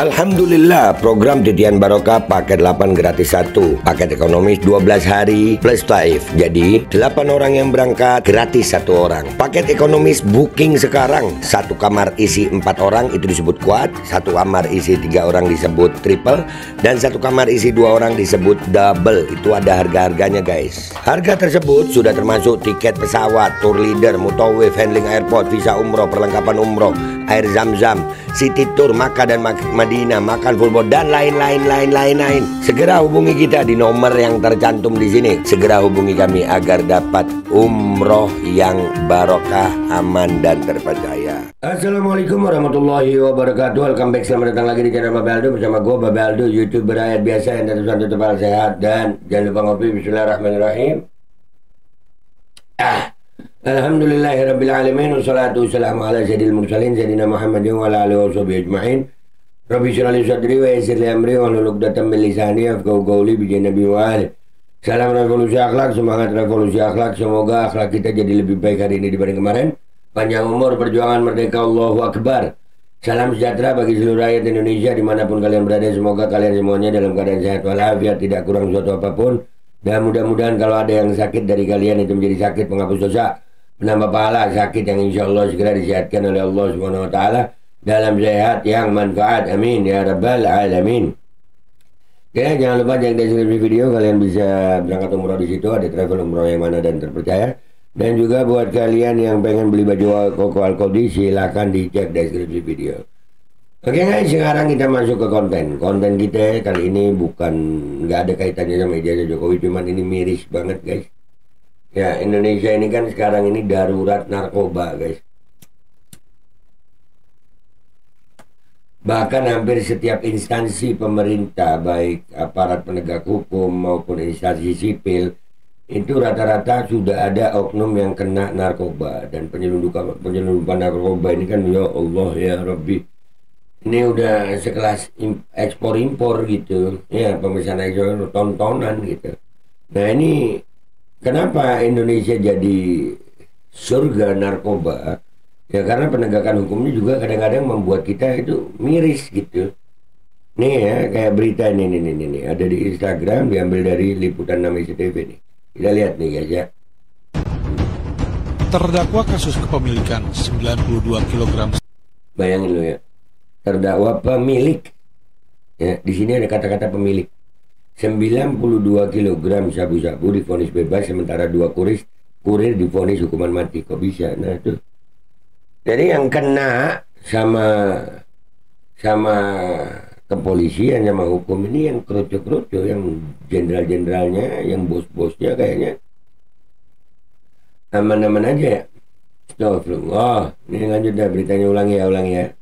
Alhamdulillah, program Titian Barokah paket 8 gratis 1, paket ekonomis 12 hari plus taif. Jadi 8 orang yang berangkat gratis 1 orang. Paket ekonomis booking sekarang, 1 kamar isi 4 orang itu disebut quad, 1 kamar isi 3 orang disebut triple, dan 1 kamar isi 2 orang disebut double. Itu ada harga-harganya guys. Harga tersebut sudah termasuk tiket pesawat, tour leader, mutawif, handling airport, visa umroh, perlengkapan umroh, air zam-zam, city tour, Makkah dan Madinah, makan full board, dan lain-lain. Segera hubungi kita di nomor yang tercantum di sini. Segera hubungi kami agar dapat umroh yang barokah, aman dan terpercaya. Assalamualaikum warahmatullahi wabarakatuh. Welcome back, selamat datang lagi di channel Babe Aldo bersama gue Babe Aldo, YouTuber rakyat biasa yang tetap sehat dan jangan lupa ngopi. Bismillahirrahmanirrahim. Alhamdulillahirrabbilalamin. Wassalatu wassalamu ala sayyidil mursalin Sayyidina Muhammadin wa ala alihi wa sahbihi ajma'in. Rabbi syrah li sadri wa yassir li amri wa hlul 'uqdatam min lisani yafqahu qawli bi nabi wa ali. Salam revolusi akhlak, semangat revolusi akhlak. Semoga akhlak kita jadi lebih baik hari ini dibanding kemarin. Panjang umur, perjuangan merdeka, Allahu Akbar. Salam sejahtera bagi seluruh rakyat Indonesia dimanapun kalian berada. Semoga kalian semuanya dalam keadaan sehat walafiat, tidak kurang suatu apapun. Dan mudah-mudahan kalau ada yang sakit dari kalian itu menjadi sakit penghapus dosa, penambah pahala, sakit yang insya Allah segera disehatkan oleh Allah Subhanahu Wa Taala dalam sehat yang manfaat, amin ya rabbal alamin. Oke, jangan lupa jangan deskripsi video kalian bisa berangkat umroh, di situ ada travel umroh yang mana dan terpercaya. Dan juga buat kalian yang pengen beli baju koko Al-Qodi, silahkan dicek deskripsi video. Oke guys, sekarang kita masuk ke konten kita kali ini bukan, nggak ada kaitannya sama ijazah Jokowi, cuman ini miris banget guys. Ya, Indonesia ini kan sekarang ini darurat narkoba guys. Bahkan hampir setiap instansi pemerintah, baik aparat penegak hukum maupun instansi sipil, itu rata-rata sudah ada oknum yang kena narkoba. Dan penyelundupan narkoba ini kan ya Allah ya Rabbi, ini udah sekelas ekspor-impor gitu ya, pemesanan ekspor tontonan gitu. Nah ini kenapa Indonesia jadi surga narkoba? Ya karena penegakan hukumnya juga kadang-kadang membuat kita itu miris gitu. Nih ya, kayak berita ini ada di Instagram, diambil dari liputan 6 SCTV nih. Kita lihat nih guys ya. Terdakwa kasus kepemilikan 92 kg. Bayangin lo ya, terdakwa pemilik. Ya, di sini ada kata-kata pemilik. 92 kg sabu-sabu divonis bebas, sementara 2 kurir divonis hukuman mati. Kok bisa? Nah tuh. Jadi yang kena sama kepolisian, sama hukum ini yang kroco-kroco, yang jenderal-jenderalnya, yang bos-bosnya kayaknya aman-aman aja ya. Astagfirullah. Ini lanjut dah beritanya, ulangi ya.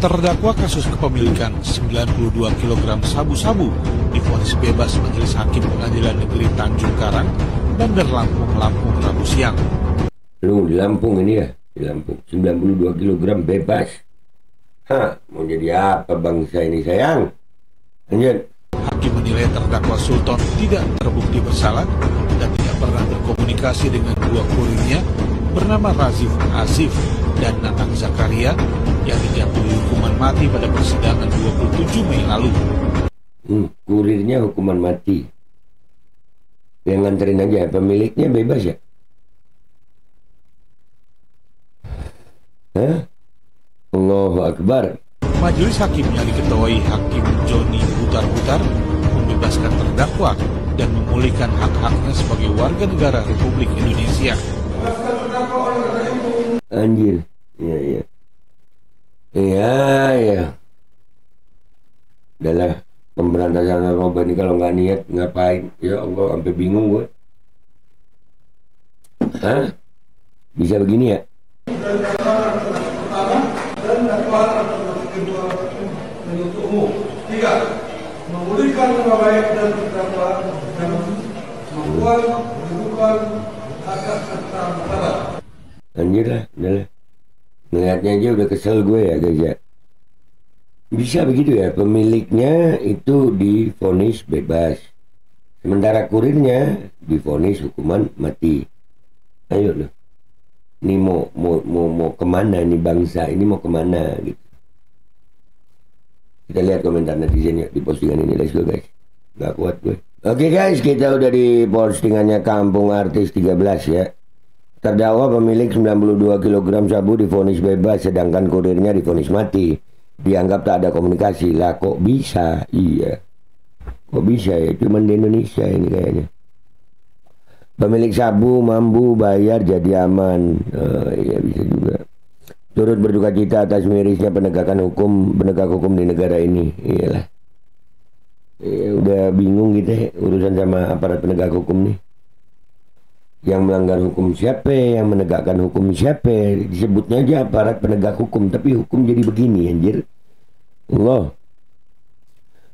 Terdakwa kasus kepemilikan 92 kg sabu-sabu divonis bebas Majelis Hakim Pengadilan Negeri Tanjung Karang, Bandar Lampung, Rabu siang. Lu di Lampung ini ya, di Lampung 92 kg bebas. Mau jadi apa bangsa ini sayang? Lanjut. Hakim menilai terdakwa Sultan tidak terbukti bersalah dan tidak pernah berkomunikasi dengan 2 kurirnya bernama Razif Asif dan Natang Zakaria yang dijatuhi hukuman mati pada persidangan 27 Mei lalu. Kurirnya hukuman mati. Yang nganterin aja, pemiliknya bebas ya? Allahu Akbar. Majelis Hakim yang diketuai Hakim Joni Butar-Butar membebaskan terdakwa dan memulihkan hak-haknya sebagai warga negara Republik Indonesia. Anjir. Iya. Adalah pemberantasan narkoba ini kalau nggak niat ngapain? Ya Allah, sampai bingung gue. Bisa begini ya? Tiga, memulihkan nama baik dan terdakwa dan membuat kedudukan hak serta martabat. Anjir lah, udah lah. Ngeliatnya aja udah kesel gue ya guys ya. Bisa begitu ya, pemiliknya itu divonis bebas, sementara kurirnya divonis hukuman mati. Ayo loh. Ini mau kemana ini bangsa ini, mau kemana gitu. Kita lihat komentar netizen yuk di postingan ini. Let's go guys. Gak kuat gue. Oke guys, kita udah di postingannya Kampung Artis 13 ya. Terdakwa pemilik 92 kg sabu divonis bebas, sedangkan kurirnya divonis mati. Dianggap tak ada komunikasi. Lah kok bisa? Iya. Kok bisa ya? Cuman di Indonesia ini kayaknya. Pemilik sabu mampu bayar jadi aman. Iya bisa juga. Turut berduka cita atas mirisnya penegak hukum di negara ini. Iyalah. Udah bingung gitu ya, urusan sama aparat penegak hukum nih. Yang melanggar hukum siapa, yang menegakkan hukum siapa. Disebutnya aja aparat penegak hukum, tapi hukum jadi begini anjir. Allah.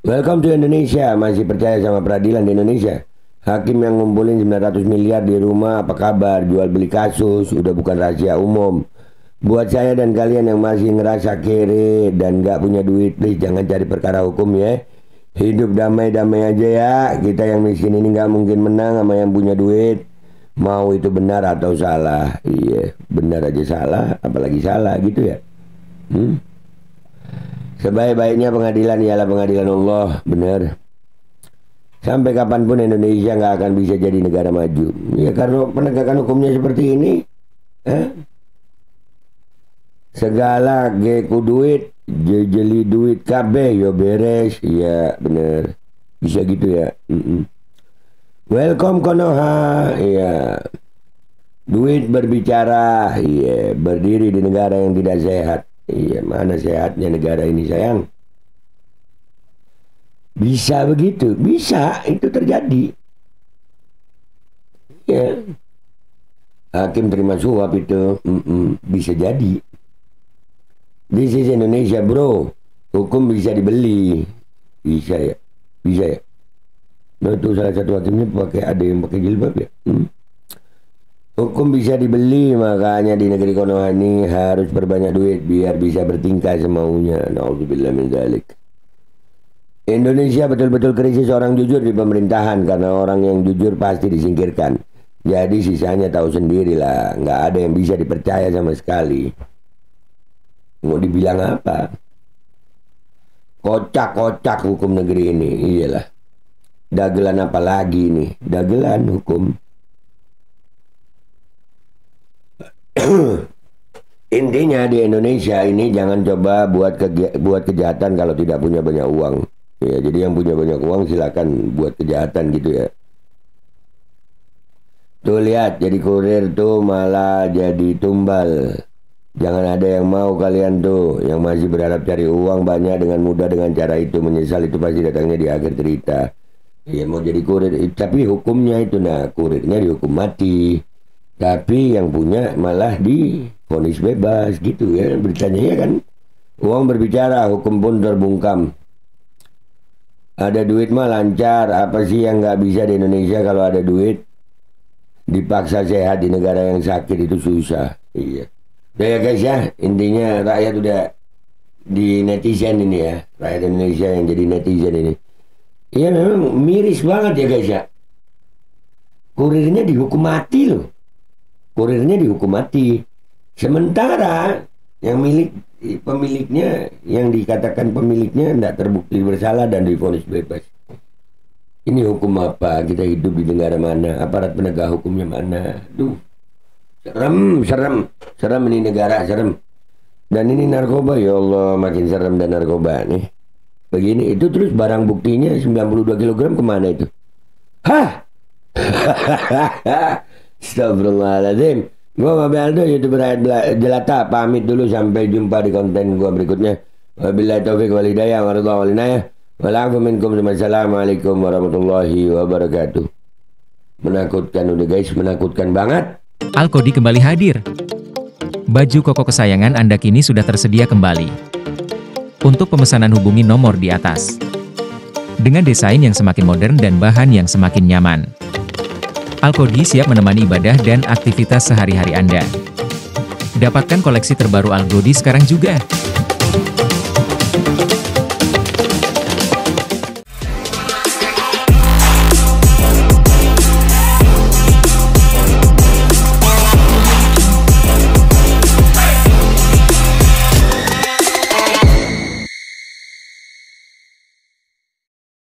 Welcome to Indonesia. Masih percaya sama peradilan di Indonesia? Hakim yang ngumpulin 900 miliar di rumah, apa kabar? Jual beli kasus, udah bukan rahasia umum. Buat saya dan kalian yang masih ngerasa kere dan gak punya duit, please jangan cari perkara hukum ya. Hidup damai-damai aja ya. Kita yang miskin ini gak mungkin menang sama yang punya duit. Mau itu benar atau salah. Iya, benar aja salah, apalagi salah gitu ya. Sebaik-baiknya pengadilan ialah pengadilan Allah, benar. Sampai kapanpun Indonesia gak akan bisa jadi negara maju. Ya karena penegakan hukumnya seperti ini. Segala geku duit, jeli duit kabeh yo beres, iya bener, bisa gitu ya. Welcome Konoha, iya. Duit berbicara, iya. Berdiri di negara yang tidak sehat, iya. Mana sehatnya negara ini sayang? Bisa begitu, bisa itu terjadi. Ya. Hakim terima suap itu, bisa jadi. This is Indonesia bro. Hukum bisa dibeli. Bisa ya. Bisa ya. Nah itu salah satu hakimnya pakai, ada yang pakai jilbab ya. Hukum bisa dibeli. Makanya di negeri Konoha ini harus berbanyak duit biar bisa bertingkah semaunya. Na'udzubillah min dzalik. Indonesia betul-betul krisis orang jujur di pemerintahan. Karena orang yang jujur pasti disingkirkan. Jadi sisanya tahu sendirilah. Nggak ada yang bisa dipercaya sama sekali. Mau dibilang apa? Kocak-kocak hukum negeri ini. Iyalah. Dagelan apa lagi nih? Dagelan hukum. Intinya di Indonesia ini jangan coba buat kejahatan kalau tidak punya banyak uang. Ya, jadi yang punya banyak uang silakan buat kejahatan gitu ya. Tuh lihat, jadi kurir tuh malah jadi tumbal. Jangan ada yang mau kalian tuh yang masih berharap cari uang banyak dengan mudah dengan cara itu. Menyesal itu pasti datangnya di akhir cerita. Ya mau jadi kurir, tapi hukumnya itu nah kurirnya dihukum mati. Tapi yang punya malah divonis bebas gitu ya beritanya ya kan. Uang berbicara, hukum pun terbungkam. Ada duit mah lancar. Apa sih yang nggak bisa di Indonesia kalau ada duit? Dipaksa sehat di negara yang sakit itu susah. Iya. Udah ya guys ya, intinya rakyat udah di netizen ini ya, rakyat Indonesia yang jadi netizen ini. Iya memang miris banget ya guys ya. Kurirnya dihukum mati loh. Kurirnya dihukum mati. Sementara yang pemiliknya, yang dikatakan pemiliknya tidak terbukti bersalah dan divonis bebas. Ini hukum apa? Kita hidup di negara mana? Aparat penegak hukumnya mana? Duh. Serem ini negara, serem. Dan ini narkoba, ya Allah makin serem dan narkoba nih. Begini, itu terus barang buktinya 92 kg kemana itu? Hah? Astagfirullahaladzim. Gua Babe Aldo, YouTuber Rakyat Jelata, pamit dulu sampai jumpa di konten gua berikutnya. Wabillahi taufiq wal hidayah warahmatullahi wabarakatuh. Wa'alaikum minkum. Assalamualaikum warahmatullahi wabarakatuh. Menakutkan udah guys, menakutkan banget. Alkodi kembali hadir. Baju koko kesayangan Anda kini sudah tersedia kembali. Untuk pemesanan hubungi nomor di atas. Dengan desain yang semakin modern dan bahan yang semakin nyaman. Alkodi siap menemani ibadah dan aktivitas sehari-hari Anda. Dapatkan koleksi terbaru Alkodi sekarang juga.